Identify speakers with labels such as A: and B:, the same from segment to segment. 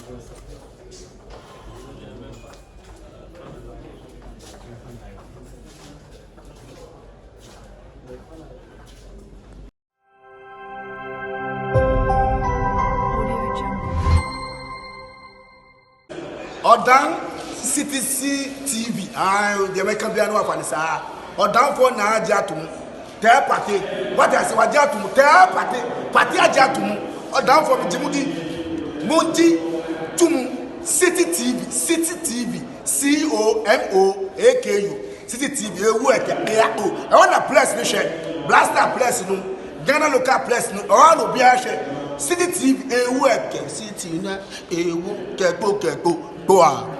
A: Odan CTC TV. The American Biano of Anissa. Odan for Najatum. Te party. What I say, Wajatum, te party Ajatum. Odan for Jimudi. Mundi Tum City TV. COMOAKU. City TV. I want a place, Michelle. Blaster place, no. Ghana local place, no. All will be a share. City TV. City na. Keko. Boa.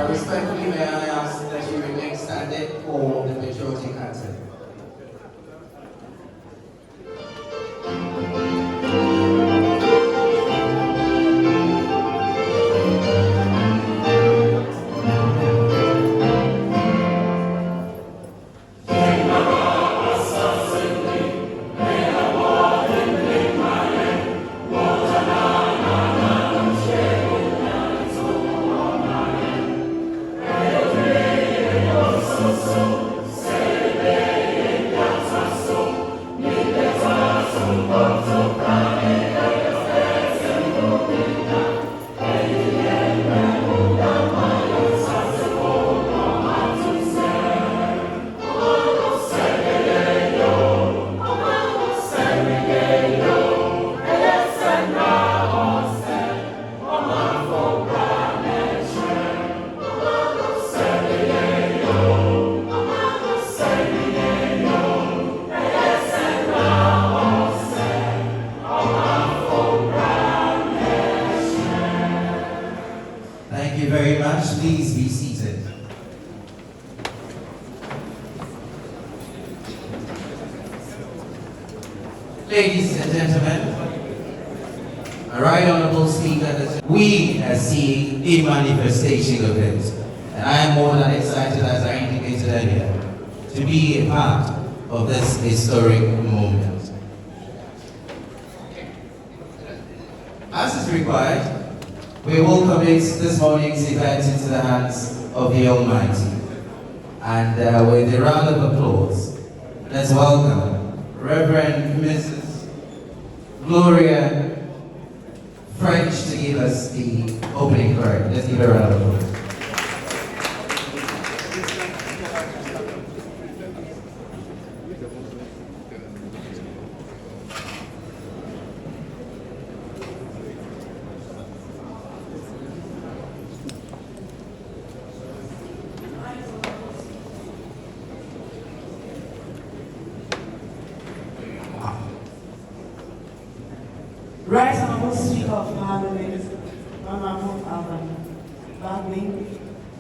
B: Respectfully, may I ask that you remain standing for the majority answer. Thank you very much. Please be seated. Ladies and gentlemen, a right honorable speaker, we are seeing a manifestation of it. And I am more than excited, as I indicated earlier, to be a part of this historic moment. As is required, we will commit this morning's event into the hands of the Almighty. And with a round of applause, let's welcome Reverend Mrs. Gloria French to give us the opening prayer. Let's give her a round of applause.
C: Right Honorable Speaker of Parliament, Honorable Alban Bagbin,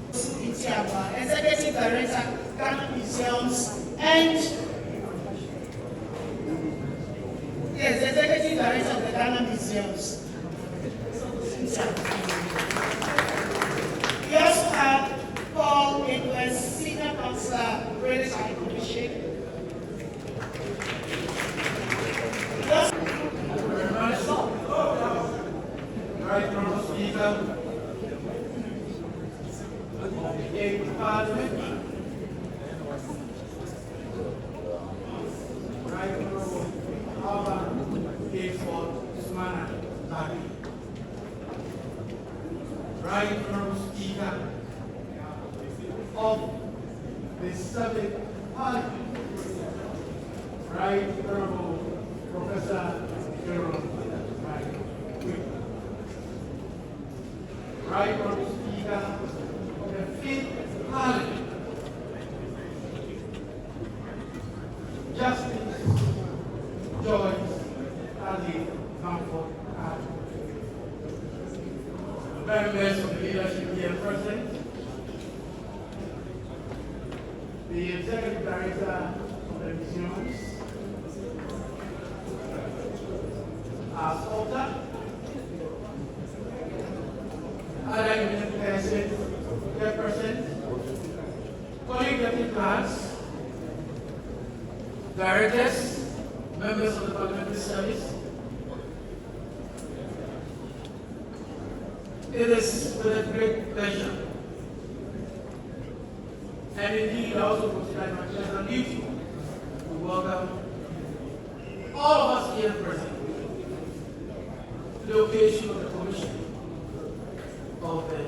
C: Executive Director, Ghana Museums, and yes, Executive Director of the Ghana Museums. We also have Paul Edwards, Senior Counselor, British High Commission.
D: Right Honorable Speaker of the Parliament, Right Honorable Alban Usmana Tari, Right Honorable Speaker of the Seventh Parliament, Right Honorable Professor Jerome Right Honorable Speaker of the Fifth Parliament, Justice Joyce Ali Comfort members of the leadership here present, the Executive Director of the Museums, our sculptor, other university chairperson, colleague class, directors, members of the parliamentary service. It is with a great pleasure and indeed I also consider my pleasant duty to welcome all of us here present to the occasion of the commission of the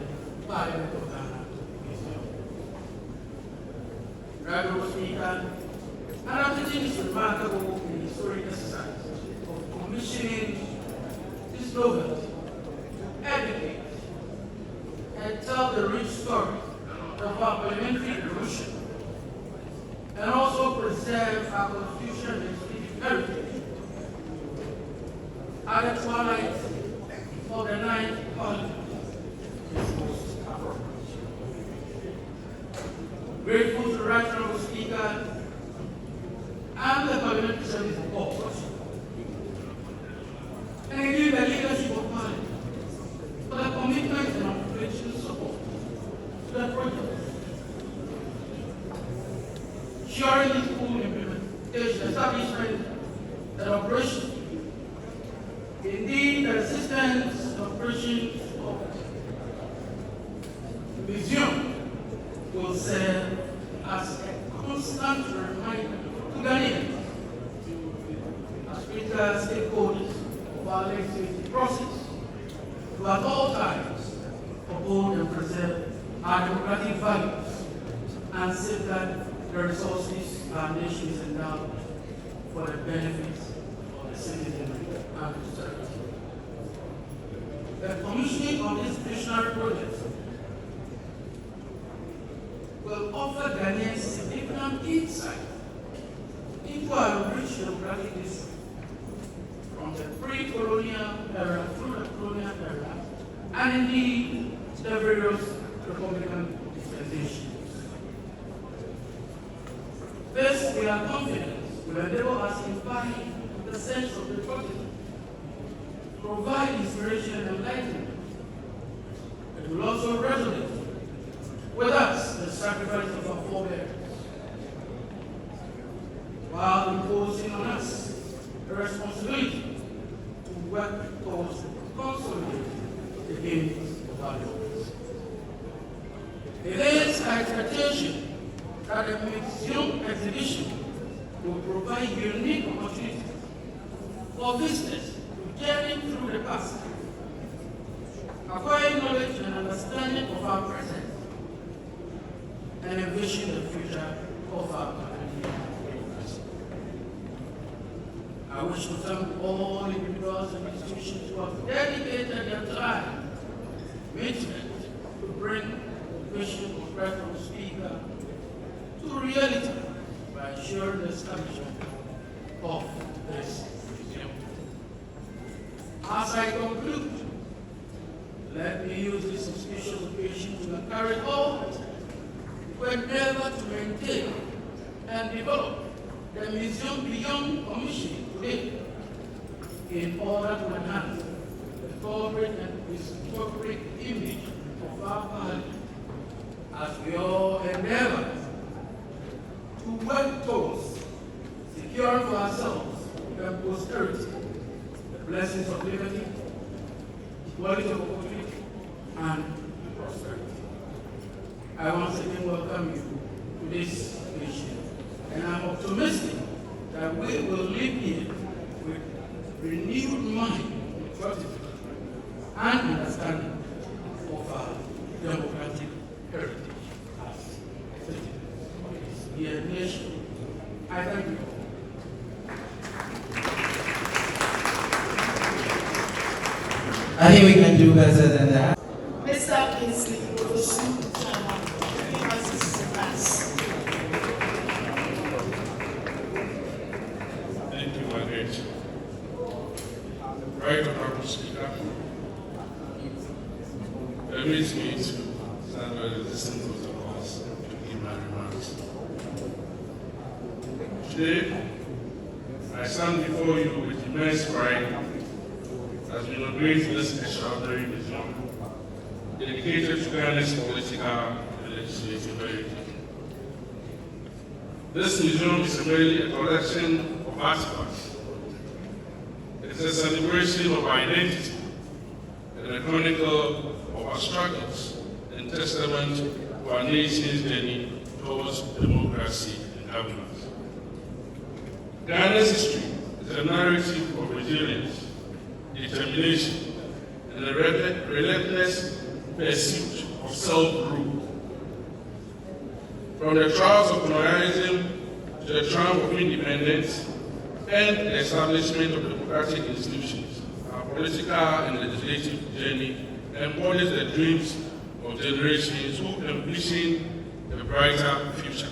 D: Parliament of Ghana Museum. Right Honorable Speaker, and I'm taking this remarkable and historic exercise of commissioning this novelty to educate and tell the rich story of our parliamentary tradition and also preserve our constitution and civic heritage at the twilight of the ninth Parliament. Grateful to the Right Honorable Speaker and the Parliamentary Service Board, and indeed the leadership of Parliament for the commitment and unflinching support to the project, ensuring its full implementation, establishment, and operation. Indeed, the existence and operation of the museum will serve as a constant reminder to Ghanaians, as critical stakeholders of our legislative process, to at all times uphold and preserve our democratic values and safeguard the resources our nation is endowed for the benefit of the citizenry and the society. The commissioning of this visionary project will offer Ghanaians significant insight into our rich democratic history from the pre-colonial era through the colonial era, and indeed the various republican dispensations. This, we are confident, will enable us in finding the sense of the project, provide inspiration and enlightenment. It will also resonate with us the sacrifice of our forebears. while imposing on us the responsibility to work towards consolidating the aims of our democracy. It is our expectation that the museum exhibition will provide unique opportunities for visitors to journey through the past, acquire knowledge and understanding of our present, and envision the future of our country. I wish to thank all individuals and institutions who have dedicated their time, commitment to bring the vision of President Speaker to reality by ensuring the establishment of this museum. As I conclude, let me use this auspicious occasion to encourage all who endeavor to maintain and develop the museum beyond commissioning today in order to enhance the corporate and historic image of our party as we all endeavor to work towards securing for ourselves and posterity the blessings of liberty, equality of opportunity, and prosperity. I once again welcome you to this occasion, and I'm optimistic that we will live here with renewed mind, creativity, and understanding of our democratic heritage as a citizen of this dear nation. I thank you.
B: I think we can do better than that.
C: Mr. Kingsley, Chairman, give us his advice.
E: Thank you, Margaret. Right Honorable Speaker, permit me to stand by the distant protocols to give my remarks. Today, I stand before you with immense pride as we inaugurate this extraordinary museum dedicated to Ghana's political and legislative heritage. This museum is merely a collection of artifacts. It is a celebration of our identity and a chronicle of our struggles and testament to our nation's journey towards democracy and governance. Ghana's history is a narrative of resilience, determination, and a relentless pursuit of self-rule. From the trials of colonialism to the triumph of independence and the establishment of democratic institutions, our political and legislative journey embodies the dreams of generations who envision a brighter future.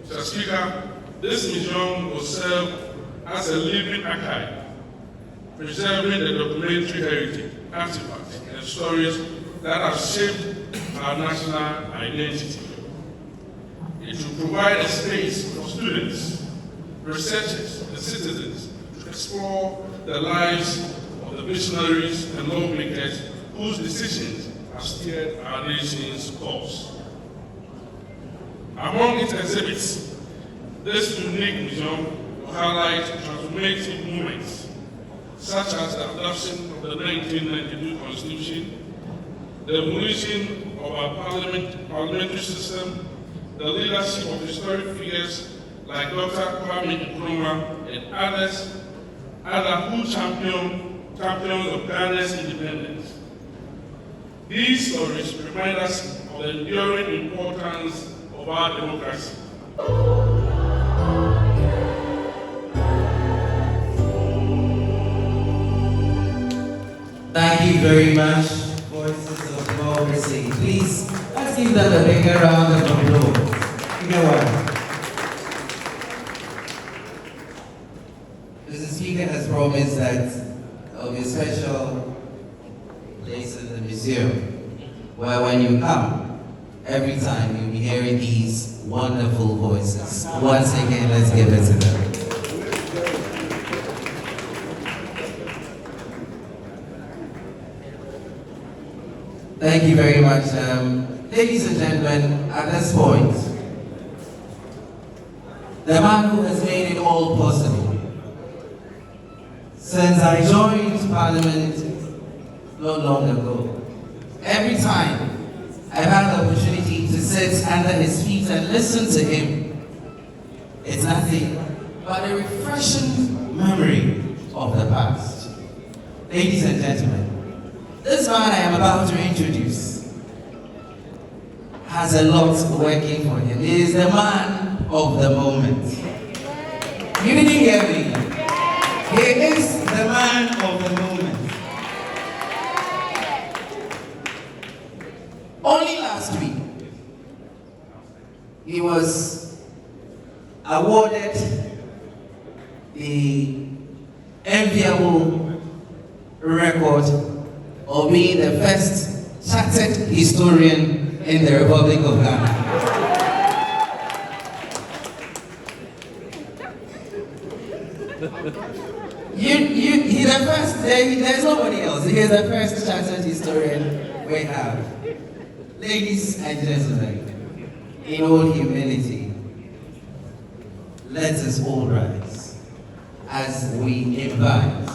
E: Mr. Speaker, this museum will serve as a living archive, preserving the documentary heritage, artifacts, and stories that have shaped our national identity. It will provide a space for students, researchers, and citizens to explore the lives of the visionaries and lawmakers whose decisions have steered our nation's course. Among its exhibits, this unique museum will highlight transformative movements such as the adoption of the 1992 Constitution, the evolution of our parliamentary system, the leadership of historic figures like Dr. Kwame Nkrumah and others who champions of Ghana's independence. These stories remind us of the enduring importance of our democracy.
B: Thank you very much, voices of democracy. Please, let's give them a big round of applause. Give me one. Mr. Speaker has promised that there will be a special place in the museum where when you come, every time you'll be hearing these wonderful voices. Once again, let's give it to them. Thank you very much. Ladies and gentlemen, at this point, the man who has made it all possible. Since I joined Parliament not long ago, every time I've had the opportunity to sit under his feet and listen to him, it's nothing but a refreshing memory of the past. Ladies and gentlemen, this man I am about to introduce has a lot working for him. He is the man of the moment. You didn't hear me? He is the man of the moment. Only last week, he was awarded the enviable record of being the first chartered historian in the Republic of Ghana. He's the first, there's nobody else. He is the first chartered historian we have. Ladies and gentlemen, in all humility, let us all rise as we invite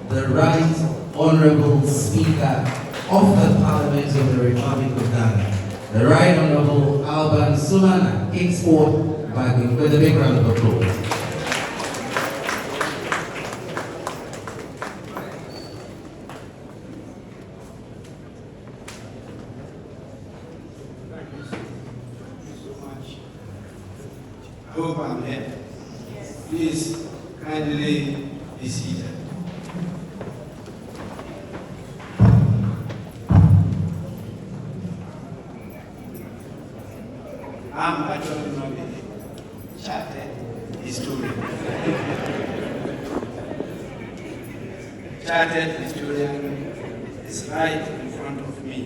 B: the Right Honorable Speaker of the Parliament of the Republic of Ghana, the Right Honorable Alban Sumana, kicks forward with a big round of applause.
F: I hope I'm here. Please kindly be seated. I'm actually not a chartered historian. Chartered historian is right in front of me.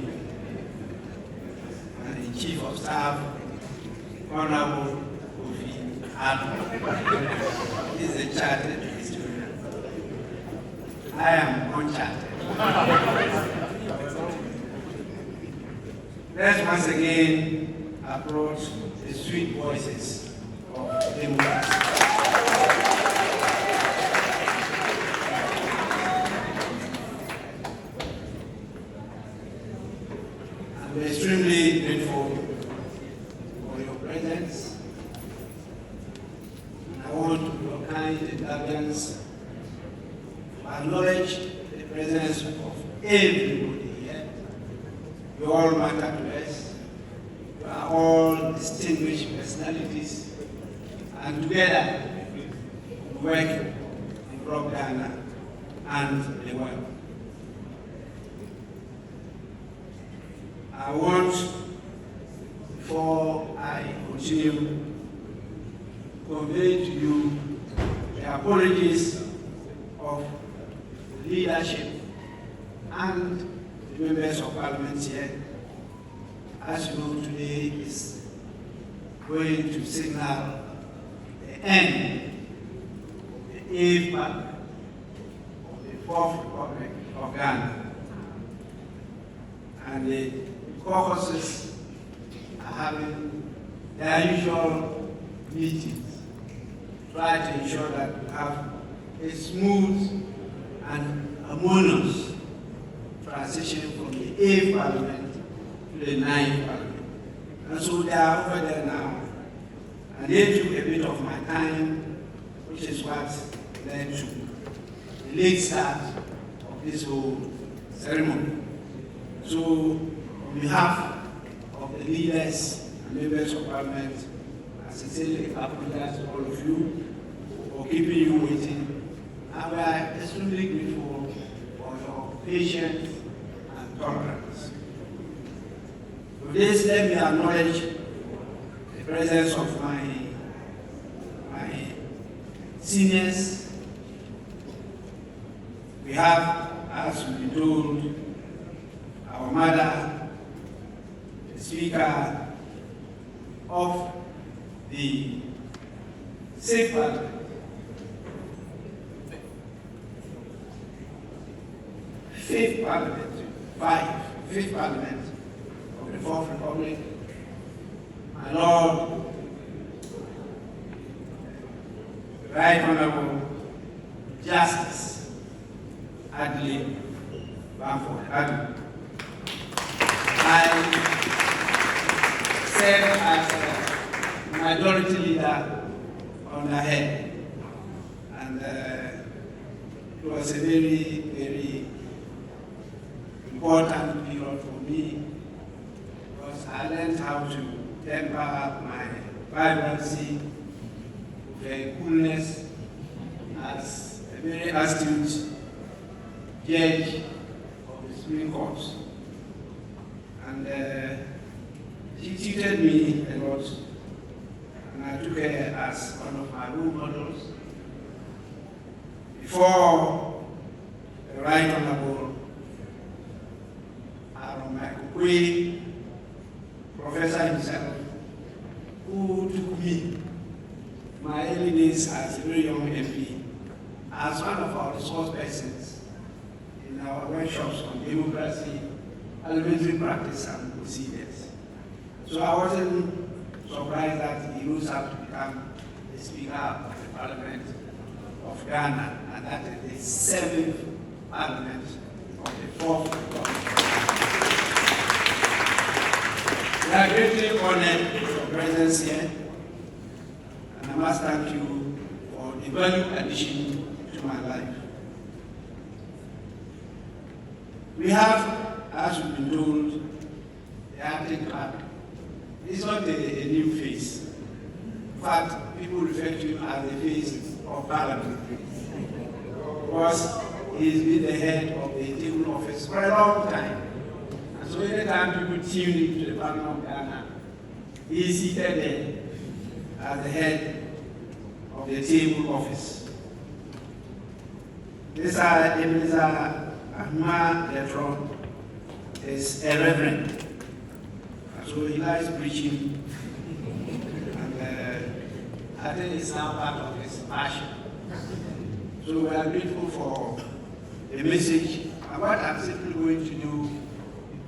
F: And the Chief of Staff, Honorable is a chartered historian. I am unchartered. Let's once again approach the sweet voices of democracy. I'm extremely grateful for your presence. I want your kind indulgence to acknowledge the presence of everybody here. You all matter to us. You are all distinguished personalities. And together, we work in Rock Ghana and the world. I want, before I continue, convey to you the apologies of the leadership and the members of Parliament here. As you know, today is going to signal the end of the 8th part of the 4th Republic of Ghana. And the caucuses are having their usual meetings. Try to ensure that we have a smooth and harmonious transition from the 8th Parliament to the 9th Parliament. And so they are over there now. And they took a bit of my time, which is what led to the late start of this whole ceremony. So, on behalf of the leaders and members of Parliament, I sincerely apologize to all of you for keeping you waiting. And we are extremely grateful for your patience and tolerance. With this, let me acknowledge the presence of my seniors. We have, as we've been told, our mother, the Speaker of the 6th Parliament, 5th Parliament of the 4th Republic, my Lord Right Honorable Justice Adley Bamford Adu. I serve as a majority leader on the head, and it was a very, very important period for me because I learned how to temper up my vibrancy with a coolness as a very astute judge of the Supreme Court. And she tutored me a lot, and I took her as one of my role models. Before the Right Honorable Aaron Michael Professor himself, who took me, my early days as a very young MP, as one of our resource persons in our workshops on democracy, parliamentary practice, and procedures. So I wasn't surprised that he rose up to become the Speaker of the Parliament of Ghana, and that is the 7th Parliament of the 4th Republic. We are greatly honored for your presence here, and I must thank you for the valuable addition to my life. We have, as we've been told, the Arctic Club. It's not a new face. In fact, people refer to him as the face of Parliament, because he's been the head of the table office for a long time. And so anytime people tune into the Parliament of Ghana, he's seated there as the head of the table office. This Ebenezer Ahmad Letron is a reverend, and so he likes preaching, and I think it's now part of his passion. So we are grateful for the message, and what I'm simply going to do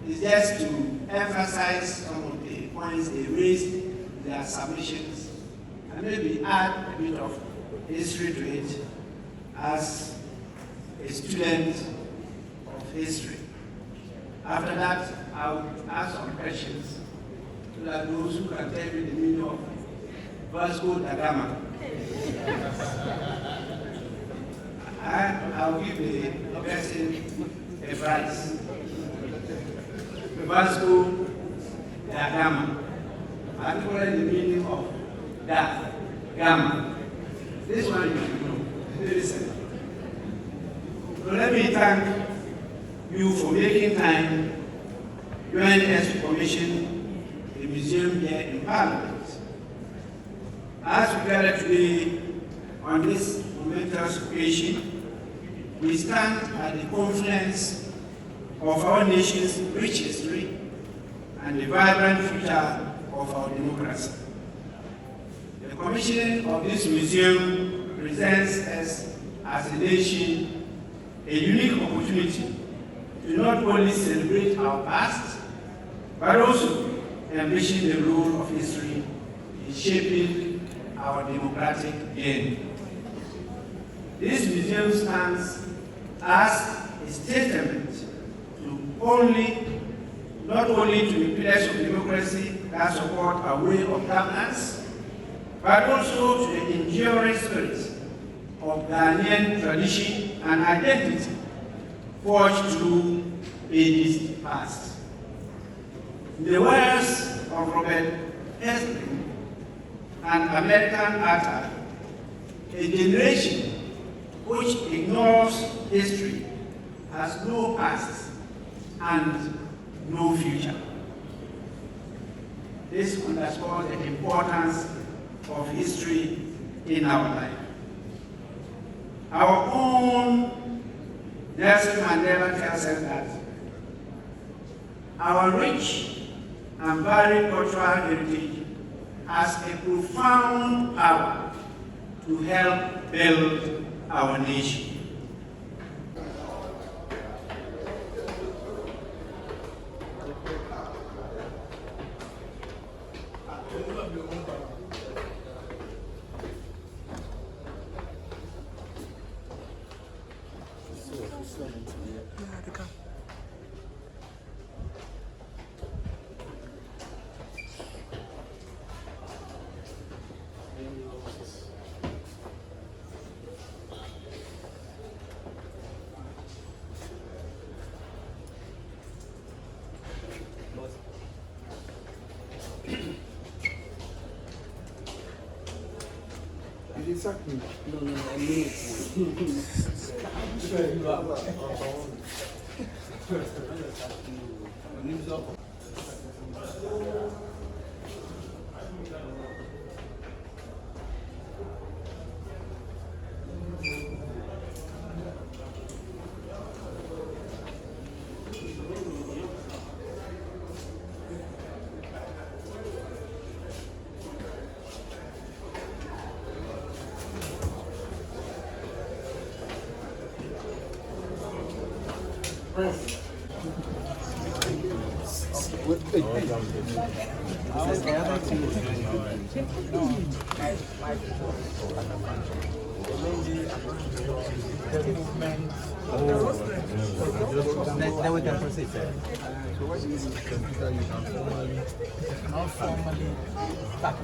F: is just to emphasize some of the points they raised in their submissions, and maybe add a bit of history to it as a student of history. After that, I will ask some questions so that those who can tell me the meaning of Vasco da Gama. I'll give the person a prize. Vasco da Gama. I told the meaning of da Gama. This one you should know. Very simple. So let me thank you for making time joining us to commission the museum here in Parliament. As we gather today on this momentous occasion, we stand at the confluence of our nation's rich history and the vibrant future of our democracy. The commissioning of this museum presents us as a nation a unique opportunity to not only celebrate our past, but also envision the role of history in shaping our democratic journey. This museum stands as a testament to not only to the pillars of democracy that support our way of governance, but also to the enduring spirit of Ghanaian tradition and identity forged through ages past. In the words of Robert Estlin, an American author, a generation which ignores history has no past and no future. This underscores the importance of history in our life. Our own Nelson Mandela tells us that our rich and varied cultural heritage has a profound power to help build our nation.
A: Exactly.
G: No, I mean
B: Then we can proceed, sir.
H: So what is the computer you can formally start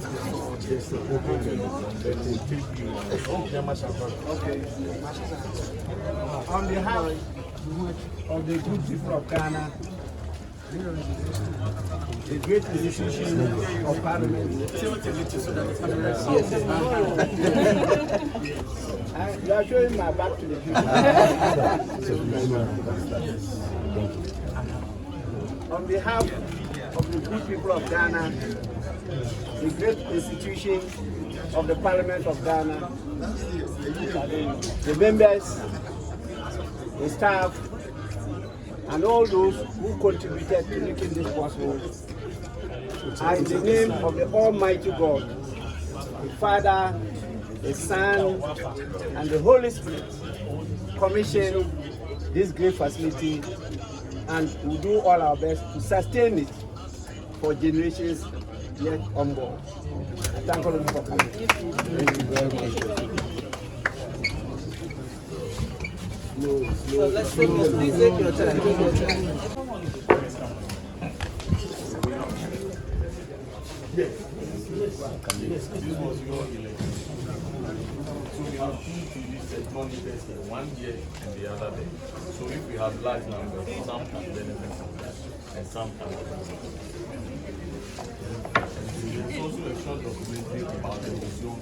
H: this to open the then they take you
F: Okay. On behalf of the good people of Ghana, the great institution of Parliament. You are showing my back to the people. On behalf of the good people of Ghana, the great institution of the Parliament of Ghana, the members, the staff, and all those who contributed to making this possible, I, in the name of the Almighty God, the Father, the Son, and the Holy Spirit, commission this great facility and will do all our best to sustain it for generations yet unborn. I thank all of you for coming. Thank you very much.
G: so let's take this. Please take your time. Take your time.
H: So we have two to this monitors here, one here and the other there. So if we have large numbers, some can benefit from that and some can benefit from that. And there's also a short documentary about the museum.